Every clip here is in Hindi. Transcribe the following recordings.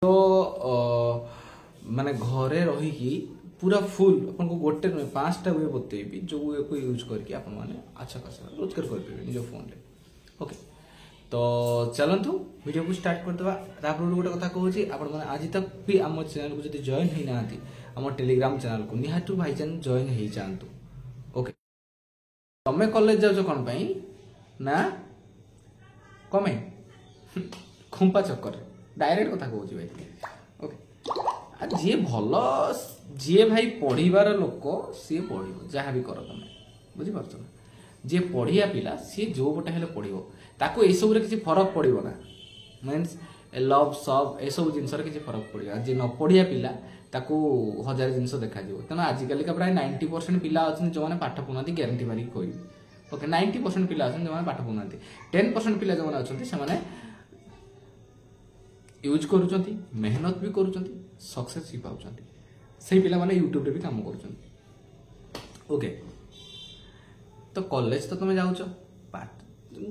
तो माने घरे रही पूरा फुल अपन को गोटे नुहे 5टा वे बतेबी जो वे को यूज करके अपन माने अच्छा खासा रोजगार कर पे निज फोन रे। ओके तो चलतु वीडियो को स्टार्ट कर देबा। तापर गोटे कथा कहूची आपण माने आज तक भी हम चैनल को जदी जॉइन ही नांती हम टेलीग्राम चैनल को निहाटू भाईजान जॉइन ही जानतु। ओके तमे कॉलेज जाउ कोन पई ना कमे खुंपा चक्कर डायरेक्ट कथा कहूची भाई। ओके आ जे भलो जे भाई पढ़ीबार लोक सी पढ़ो जहाँ भी कर तुम बुझीपार जे पढ़िया पिला सी जो गोटे हेले पढ़ो ताको ए सब किसी फरक पड़ो ना मीन्स लव सब ए सब जिनस किसी फरक पड़ो। जे न पढ़िया पिला ताको 1000 जिनस देखा तेना आजिकल का प्राय 90% पिला अच्छे जो मैंने पाठ पढ़ुना ग्यारंटी मारिक कह। ओके 90% पिला अच्छे जो पाठ पढ़ुना 10% पिला जो अच्छा यूज करुँच मेहनत भी करुँच सक्सेस भी पाँच से पिला माने यूट्यूब रे भी काम कर। ओके तो कॉलेज तो तुम जाऊच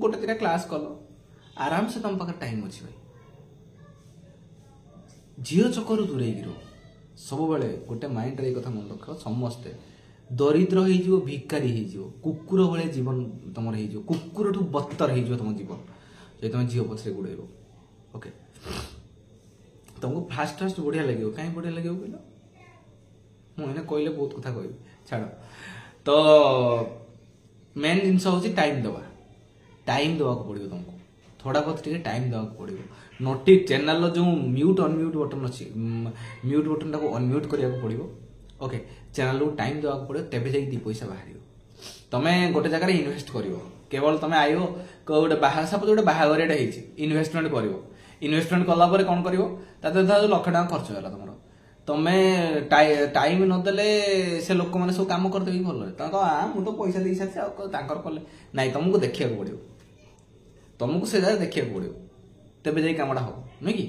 गोटे 3टा क्लास कल आराम से तुम पाखे टाइम अच्छी भाई झील चक्कर दूरे रो सब बेले गोटे माइंड रे कथा मन रख समस्ते दरिद्र हो भिकारी हो कुकुर भाई जीवन तुम हो कुकुर ठू बत्तर हो तुम जीवन जो तुम झील पछरे गुड़ेब। ओके तुमको फास्ट फास्ट बढ़िया लगे कहीं बढ़िया लगे कहल मुझे कहले बहुत कथा कह छाड़। तो मेन जिनस हूँ टाइम देवा पड़ो तुमको थोड़ा बहुत टे टाइम देवा पड़ो। नोटि चैनल जो म्यूट अनम्यूट बटन अच्छी म्यूट बटन टाक अनम्यूट करने पड़ो। ओके चैनल को टाइम देवा पड़ो तेज जा 2 पैसा बाहर तुम्हें गोटे जगह इन्वेस्ट कर केवल तुम आयो गोटे बाहा सपोज गोटे बाहाघरिया इन्वेस्टमेंट कर इन्वेस्टमेंट कलापर कौन कर 1,00,000 टका खर्च है तुम तुम्हें टाइम नदेले से लोक मैंने सब कम करदेवी भल मुझे तो पैसा दे सारी कले ना तुमको देखा पड़ो तुमको से जगह देखा पड़ो तेज जा कमटा हम नुह कि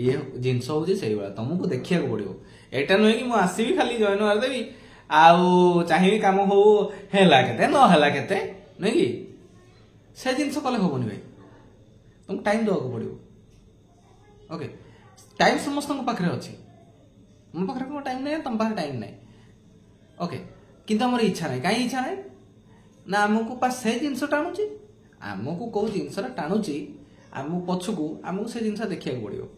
ये जिनस हूँ से तुमको देखा पड़ो एटा नुहे कि मुझे खाली जॉइन मारदेवी आउ चाहिए कम हो के नुह कि से जिनस कले हेनी भाई तुमको टाइम देवा पड़ो। ओके टाइम समस्त पाखे अच्छी मो पाखे कौन टाइम नहीं तुम पाखे टाइम नहीं। ओके किंतु आम इच्छा ना कहीं इच्छा ना ना आमको पास से जिनस टाणुची आमको कौ जिनस टाणुची आम पछकू आमको से जिनस देखा पड़ो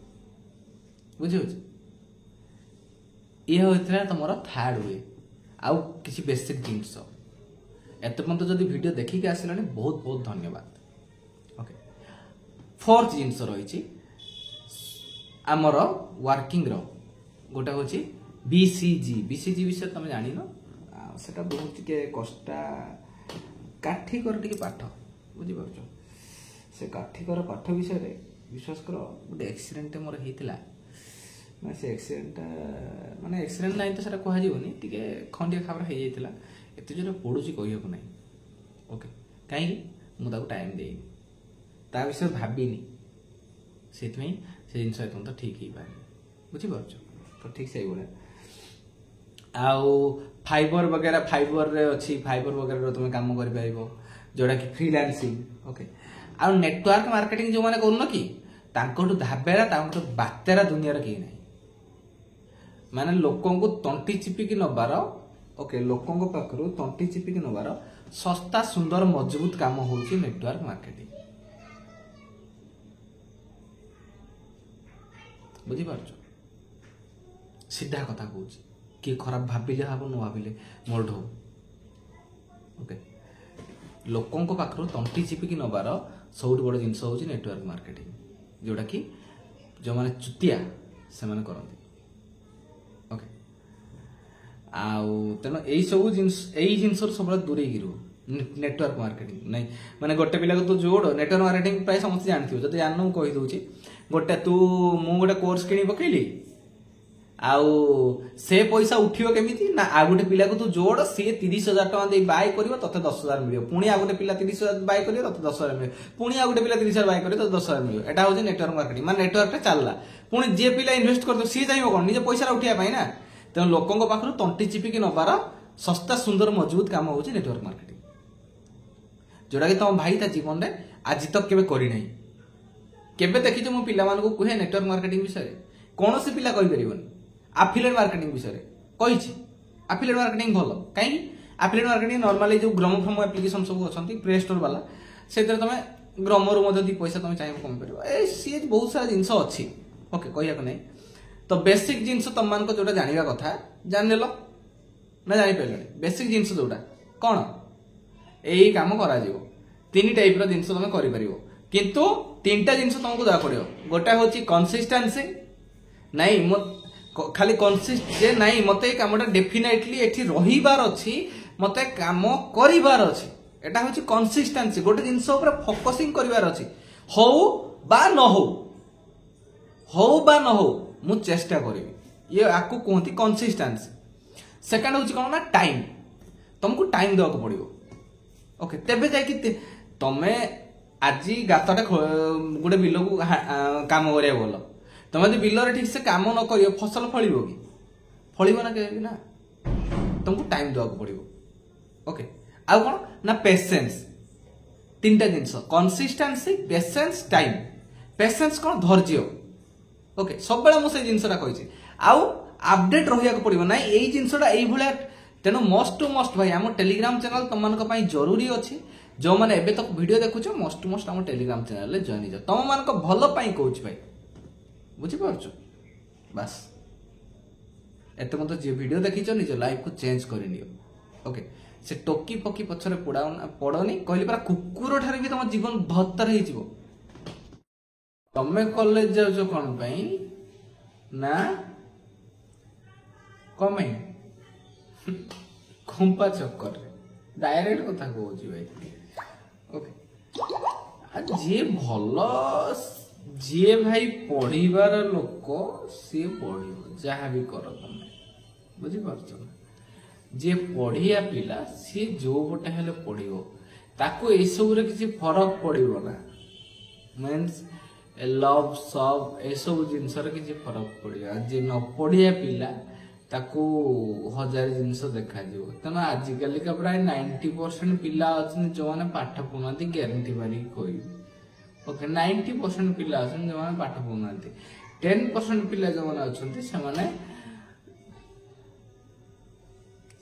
बुझे ये होता तुम 3rd वे आउ किसी बेसिक जिनस एत पर्यंत जब वीडियो देखिक आसला बहुत बहुत धन्यवाद। ओके 4th जिनस रही आमर वर्किंग रो गोटे हूँ बीसीजी विषय तुम जान से बहुत टे कष्टा काठिकर टे पाठ बुझीपार से काठिकर पाठ विषय विश्वास कर गोटे एक्सीडेंट मोर होता से एक्सीडेंट माने एक्सीडेंट ना तो सेटा कहनी टे खंडिया खाबर हो जाता एत जो पड़ुची कहूँ ना। ओके कहीं मुझे टाइम देनी ता विषय भाविनी से जिनस तो ठीक ही पाए बुझीपार तो ठीक से आउ फाइबर वगैरह फाइबर रे अच्छी फाइबर वगैरह तुम कम कर जोड़ा कि फ्रीलांसिंग। ओके आउ नेटवर्क मार्केटिंग जो मैंने करूँ कि धाबेरा बातेरा दुनिया कहीं ना माने लोकों को तंटी चिपिकी नबार। ओके लोकों पाखु तंटी चिपिकी नबार सस्ता सुंदर मजबूत काम हूँ नेटवर्क मार्केटिंग बुझीपार सीधा कथा कहूँ किए खराब भाविले हम न भाविले मोर ढो। ओके लोकों पाखु तंटी चिपिकी नबार सब बड़ जिनस हूँ नेटवर्क मार्केटिंग जोटा कि जो मैंने चुतिया से मैंने करती। ओके आउ तेना यही सब जिनस सब दूरे रो नेटवर्क मार्केटिंग नहीं माने गोटे पिला को तू जोड़ नेटवर्क मार्केटिंग प्राय समस्त जानथि जब जान कही दूची गोटे तू मु गोटे कोर्स किणी पकेली आउ से पैसा उठियो केमिति ना आ गोटे पिला को तू जोड़ सी 30,000 टका दे बाय करिवो तते 10,000 मिलियो पुणी आ गोटे पिला 30,000 बाय करियो तते 10,000 मिलियो पुणी आ गोटे पिला 30,000 बाय करियो तते 10,000 मिलियो एटा होजे नेटवर्क मार्केटिंग माने नेटवर्क टा चलला पुणी जे पिला इन्वेस्ट करदो सी जाइबो कोन निजे पैसा उठिया पाई ना त लोकंग पाखरु तंटी चिपिकी नबार सस्ता सुंदर मजबूत काम होची नेटवर्क मार्केटिंग जोड़ा कि तुम भाई ता जीवन में आज तक केबे करी नहीं। केबे देखिछ मो पिला मान को कुहे नेटवर्क मार्केटिंग विषय कौन से पिला कहि परिबनी एफिलिएट मार्केटिंग विषय कहिछि एफिलिएट मार्केटिंग भलो काई एफिलिएट मार्केटिंग नॉर्मली जो ग्राम फ्रॉम एप्लीकेशन सब अछंती प्ले स्टोर वाला सेतर तमे ग्रामर मध्य दी पैसा तमे चाहिए कम परिबो ए सी बहुत सारा जिंस अछि ओके कहिया को नै तो बेसिक जिंस तम मान को जोटा जानिबा कथा जान लेलो ना जानि पेलनी बेसिक जिंस जोटा कोन एई काम करा जीवो तीन टाइप रो जिंस तमे करि परिबो किंतु तीनटा जिंस तुमको दया पड़ियो गोटा होची कंसिस्टेंसी नाही मो खाली कंसिस्ट जे नाही मते कामटा डेफिनेटली एठी रहिबार अछि मते काम करिबार अछि एटा होची कंसिस्टेंसी गोटे जिंस ऊपर फोकसिंग करिबार अछि हो बा न हो मु चेष्टा करिवि ये आकु कोंती कंसिस्टेंसी सेकंड होची कोन ना टाइम तुमको टाइम देवा को पड़ियो ओके तेबे जाय कि तमे आज गातटा गोटे बिल को काम करिया बोल तुम यदि बिलर ठीक से काम न करियो फसल फलिबो कि फलिबो ना के ना तुमको टाइम देवा को पड़ियो ओके आ कोन ना पेशेंस तीनटा जिंस कंसिस्टेंसी पेशेंस टाइम पेशेंस कोन धैर्य ओके सब बेला मु से जिंसटा कहिछि आउ अपडेट रहिया को पड़िबो ना एई जिंसटा एई भले तेनो मोस्ट टू मोस्ट भाई हम टेलीग्राम चैनल तुम मान को जरूरी अछि जो मैंने एबे तक वीडियो देखुछ मोस्ट टू मोस्ट हम टेलीग्राम चैनल ले जॉइन हो तुम मान को भलो पाई कहूछ भाई बुझी पारछ बस एते मत जे वीडियो देखिछ निज लाइफ को चेंज करि नियो ओके से टोकी पकी पछरे पड़ोनी कहली परा कुकुर ठारे भी तुम जीवन बहत्तर हो जिवो तमे कॉलेज जाउछ कोन पई ना कमे खुंपा चक्कर डायरेक्ट कथा कहूची भाई ओके जे भलो जे भाई पढ़िबार लोक सी पढ़िबो जहाँ भी कर तमे बुझी पारछ जे पढ़िया पिला सी जो गोटे हेले पढ़िबो ताको ए सब रे किसी फरक पड़िबो ना मींस लव सब ए सब जिंस रे किसी फरक पड़िया जे न पढ़िया पिला ताको हजार जिनस देखा जीवो तेना आजिकल का प्राय 90% पिला अछन जो माने पाठ पढुनांती ग्यारंटी मारी कोई ओके 90% पिला अछन जो माने पाठ पढुनांती 10% पिला जो माने अछंती से माने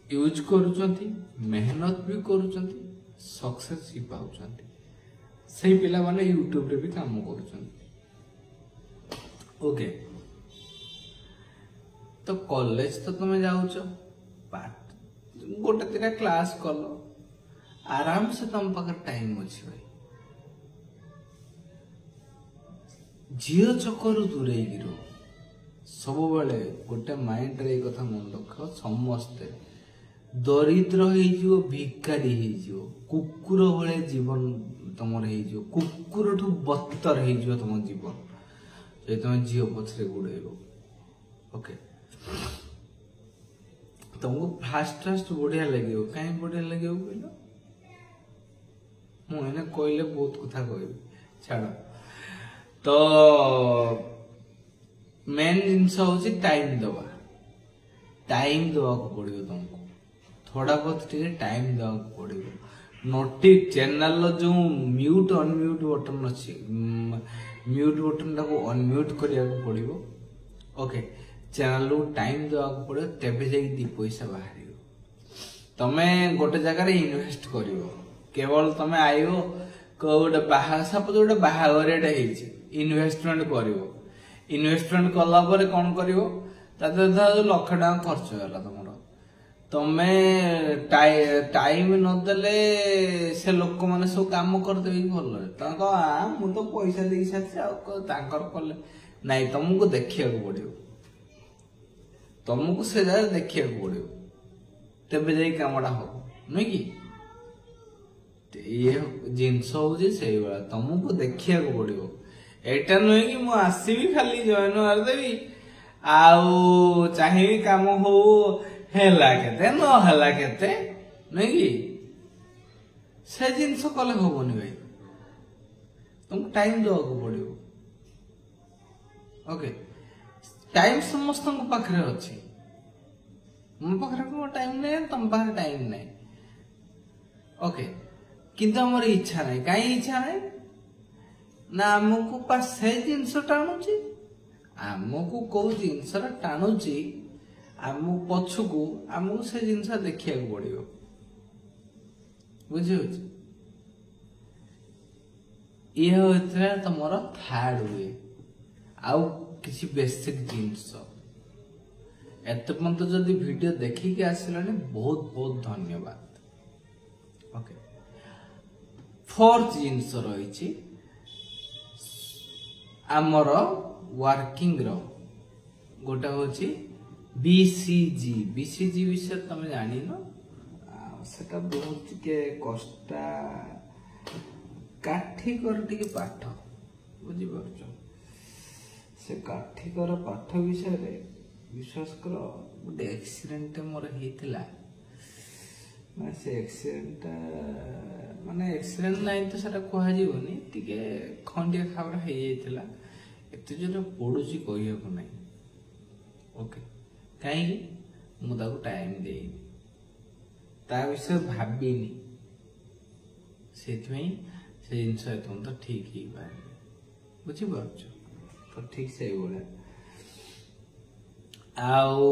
यूज करूचंती मेहनत भी करूचंती सक्सेस ही पाउचंती सही पिला माने यूट्यूब रे भी काम करूचंती ओके तो कॉलेज तो तुम जाऊच पाठ गोटे तीन क्लास कल आराम से तुम पाखे टाइम अच्छी भाई झील चक्कर दूरे रो सब बेले गोटे माइंड रे कथा मन रख समस्ते दरिद्र हो भिकारी हो कुकुर भाई जीवन तुम हो कुकुर ठू बत्तर हो तुम जीवन जो तुम झील पछरे गुड़ेब ओके तुमको फास्ट बढ़िया लगे कहीं बढ़िया लगे कहल मुझे कहले बहुत कथा कह छाड़ तो मेन जिनस हूँ टाइम दवा पड़ो तुमको थोड़ा बहुत टे टाइम दवा पड़ो नोटि चैनल जो म्यूट अनम्यूट बटन अच्छी म्यूट बटन टाको अनम्यूट करिया पड़ो ओके चैनल टाइम देवा पड़ो तेबे जाई दी पैसा बाहर तमे गोटे जगह इन्वेस्ट करिवो केवल तमे आइयो गोटे बाहा सपोज गोटे बाहागरियाटा होइछि इन्वेस्टमेंट करिवो इन्वेस्टमेंट कला परे कोन करिवो ताते धर लाख टका खर्च होला तमरो तमे टाइम न देले से लोक माने सब काम कर देबी भलो ताको आ मु तो पैसा देई साथि आ तांकर कले नाही तुमको देखिया को पड़ियो तुमको से जगह देखिया को पड़ियो तेबे जाई कामडा हो नहीं कि ये जिनस हूँ से तुमको देखिया को पड़ो एटा नुहे कि मु आसबि खाली जॉइन मार देवी आउ चाहिए काम हो हेला केते न हेला केते नहीं कि से जिनस कले होबनी भाई तुमको टाइम देवा को पड़ो ओके टाइम समस्त पाखे अच्छी मो पाखे टाइम नहीं तुम पाखे टाइम नहीं ओके किंतु हमर इच्छा नहीं कहीं इच्छा नहीं ना आमको पा से जिनस टाणुची आमको कौ जिनस टाणुची आम पछकू आमको से जिनस देखा पड़ो बुझे ये होता तुम थर्ड वे आउ किसी बेसिक जिनस एत पर्यंत जदि वीडियो देखिक आसिला बहुत बहुत धन्यवाद। ओके फोर्थ जिनस रही आमर वर्किंग रो गोटे हूँ बीसीजी बीसीजी विषय तुम जान सेटा बहुत टिके कष्टा काठिकर टिके पाठ बुझीपार से काठिकर पाठ विषय रे विश्वास कर गोटे एक्सीडेंट मोर होता मैं से एक्सीडेंट माने एक्सीडेंट नहीं तो सेटा कहनी टिके खंडिया खाबरा हो जाइतिला एते जो पड़ुची कहू ना ओके कहीं मुझे टाइम देनी ता विषय भाविनी से जिनस तुम तो ठीक ही पारे बुझीपार तो ठीक से आउ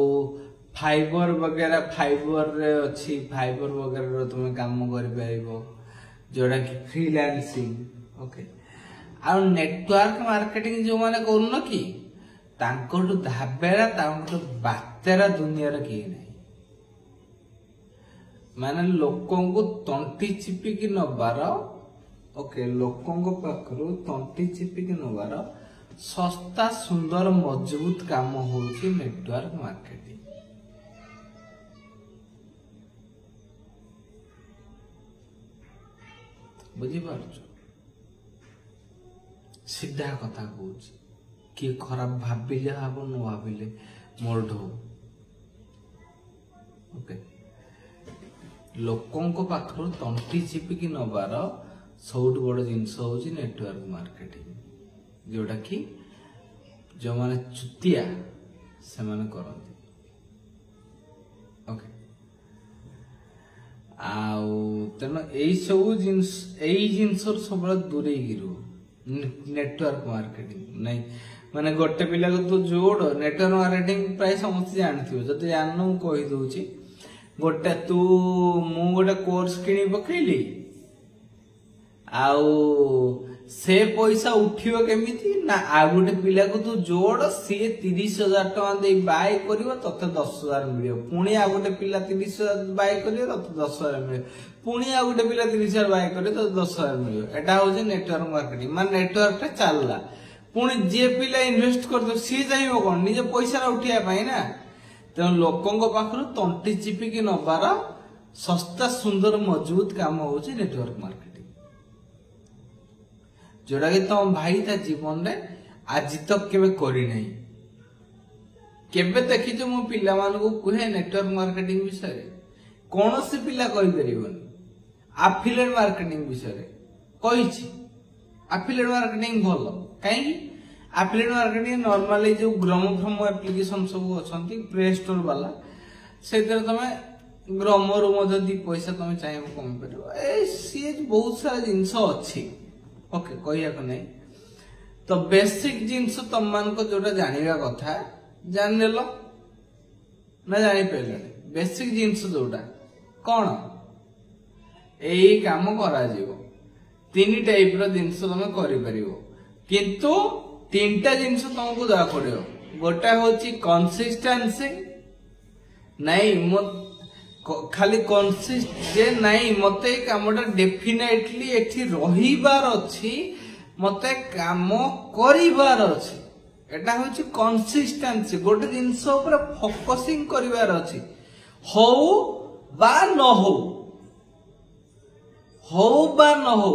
फाइबर वगैरह फाइबर रे अच्छी फाइबर वगैरह तुम काम कर जोड़ा कि फ्रीलांसिंग ओके आ नेटवर्क मार्केटिंग जो माने करून कि तांकोटु धाबेरा तांकोटु बातेरा दुनिया रे की नहीं माने लोकों को तंटी चिपिकी नबार ओके लोकों को पाखरु तंटी चिपिकी नबार सस्ता सुंदर मजबूत काम होची नेटवर्क मार्केटिंग बुझीपार सीधा कथा कहूँ किए खराब भाविले हम न भाविले मोर ढो ओके लोकों को पाखरु तंटी चिपिकी नबार सबुठ बड़ जिनस होची नेटवर्क मार्केटिंग जोटा कि जो माने चुतिया से माने करती ओके आउ तेन यही सब जिनस सब दूरे नेटवर्क मार्केटिंग नहीं माने गोटे पिला को तू जोड़ नेटवर्क मार्केटिंग प्राय समस्त जानथिबो जति जाननु कहि दउची गोटे तू मु गोटे कोर्स किनी पकैली आउ से पैसा उठियो केमिति ना आ गोटे पिला को तू जोड़ सी 30,000 टका दे बाय करिवो तते 10,000 मिलियो पुणी आ गोटे पिला 30,000 बाय करियो तते 10,000 मिलियो पुणी आ गोटे पिला 30,000 बाय करियो तते 10,000 मिलियो एटा होजे नेटवर्क मार्केटिंग मान नेटवर्क टा चलला पुणी जे पिला इन्वेस्ट करदो सी जाइबो कोन निजे पैसा उठिया पाई ना तो लोकों को पाखरु तंटी चिपिकी नबार सस्ता सुंदर मजबूत काम होची नेटवर्क मार्केटिंग जोड़ा कि तुम भाई ता जीवन रे आज तक केबे करी नहीं केबे देखी जो मो पिला मान को कहे नेटवर्क मार्केटिंग विषय रे कौन से पिला कहि परिबोनी एफिलिएट मार्केटिंग विषय रे कहिछि एफिलिएट मार्केटिंग भलो काहे एफिलिएट मार्केटिंग नॉर्मली जो ग्रामोफोन एप्लीकेशन सब अछंती प्ले स्टोर वाला सेतर तमे ग्रामो रो मधे दी पैसा तमे चाहिबो कम परबो ए सी बहुत सारा जिंस अछि ओके कहिया को नहीं तो बेसिक जिनस तुम मान को जोटा जानिबा कथा जान लेलो ना जानि पेले बेसिक जिनस जोटा कोन एई काम करा जीवो तीन टाइप रो जिनस तुम करि परिबो किंतु तीनटा जिनस तुमको दवा पड़ियो गोटा होची कंसिस्टेंसी नहीं मो खाली कंसिस्ट जे नहीं मते कामटा डेफिनेटली एठी रहिबार अछि मते काम करिबार अछि एटा होची कंसिस्टेंसी गोटे जिंस ऊपर फोकसिंग करिवार अछि हो बा न हो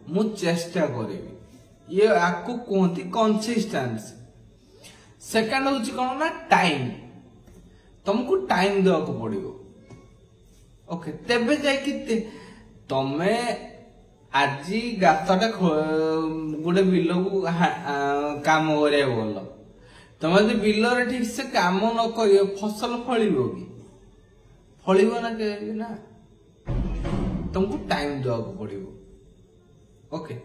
मु चेष्टा करिवि ये आकु कोंती कंसिस्टेंसी सेकंड होची कोन ना टाइम तुमको टाइम देवा को पड़िबो ओके तेबे जाय कि तमे आजी गातटा गोटे बिल को काम करे बोल तमे जे बिल रे ठीक से काम न करियो फसल फळिबो कि फळिबो ना के ना तुमको टाइम देवा को पड़िबो ओके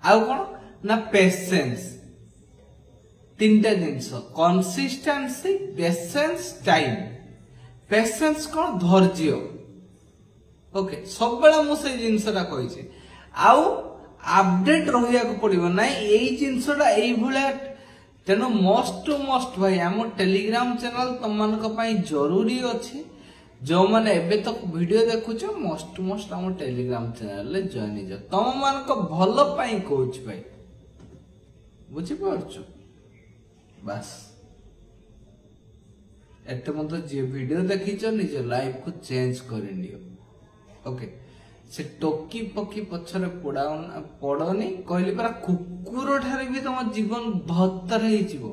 आउ कोन ना पेशेंस तीनटा जिनस कंसिस्टेंसी पेशेंस टाइम पेशेंस कौन धैर्य ओके सब बेला मु से जिनसटा कहिछि आउ अपडेट रहिया को पड़िबो नै एई जिनसटा एई भलिया तेनो मोस्ट टू मोस्ट भाई हम टेलीग्राम चैनल तुम मान को पई जरूरी अछि जो माने एबे तक वीडियो देखुछ मोस्ट टू मोस्ट हम टेलीग्राम चैनल ले जॉइन जा तुम मान को भलो पई कोच भाई बुझि परछु बस एते मत जे वीडियो देखिछ निज लाइफ को चेंज कर नियो ओके से टोकी पकी पछरे पड़ाओ पड़ोनी कहली परा कुकुर ठारे भी तुम जीवन बहत्तर हो